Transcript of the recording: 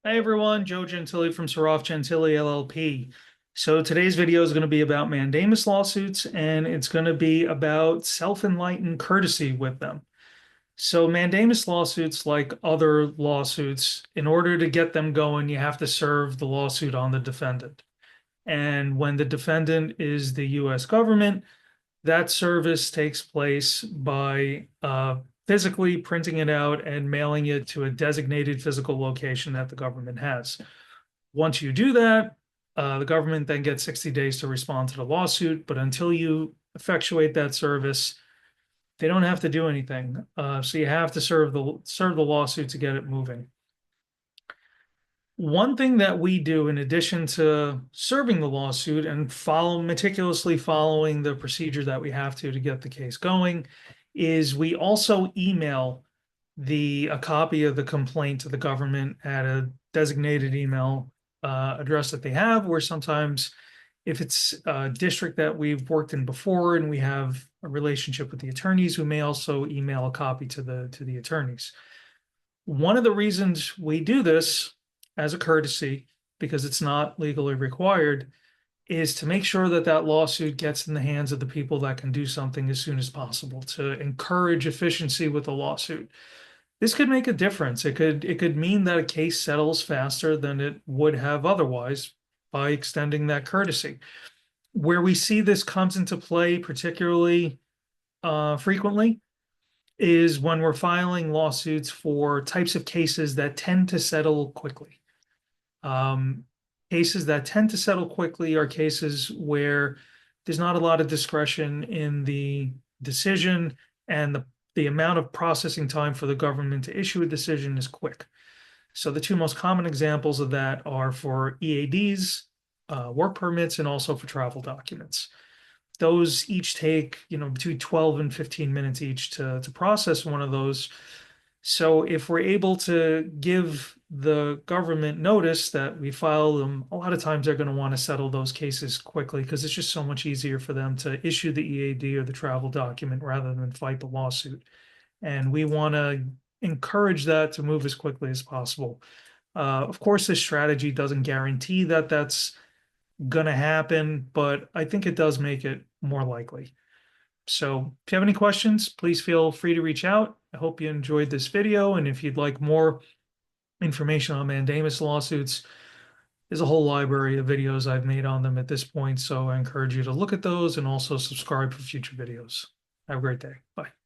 Hi everyone, Joe Gentili from Saroff Gentili LLP. So today's video is going to be about mandamus lawsuits, and it's going to be about self-enlightened courtesy with them. So mandamus lawsuits, like other lawsuits, in order to get them going, you have to serve the lawsuit on the defendant. And when the defendant is the US government, that service takes place by physically printing it out and mailing it to a designated physical location that the government has. Once you do that, the government then gets 60 days to respond to the lawsuit. But until you effectuate that service, they don't have to do anything. So you have to serve the lawsuit to get it moving. One thing that we do, in addition to serving the lawsuit and meticulously following the procedure that we have to get the case going, is we also email a copy of the complaint to the government at a designated email address that they have, or sometimes if it's a district that we've worked in before and we have a relationship with the attorneys, we may also email a copy to the attorneys. One of the reasons we do this as a courtesy, because it's not legally required, is to make sure that that lawsuit gets in the hands of the people that can do something as soon as possible, to encourage efficiency with the lawsuit. This could make a difference. It could mean that a case settles faster than it would have otherwise by extending that courtesy. Where we see this comes into play particularly frequently is when we're filing lawsuits for types of cases that tend to settle quickly. Cases that tend to settle quickly are cases where there's not a lot of discretion in the decision, and the amount of processing time for the government to issue a decision is quick. So the two most common examples of that are for EADs, work permits, and also for travel documents. Those each take, between 12 and 15 minutes each to process one of those. So if we're able to give the government notice that we file them, a lot of times they're going to want to settle those cases quickly because it's just so much easier for them to issue the EAD or the travel document rather than fight the lawsuit. And we want to encourage that to move as quickly as possible. Of course, this strategy doesn't guarantee that that's going to happen, but I think it does make it more likely. So if you have any questions, please feel free to reach out. I hope you enjoyed this video. And if you'd like more information on mandamus lawsuits, there's a whole library of videos I've made on them at this point. So I encourage you to look at those and also subscribe for future videos. Have a great day. Bye.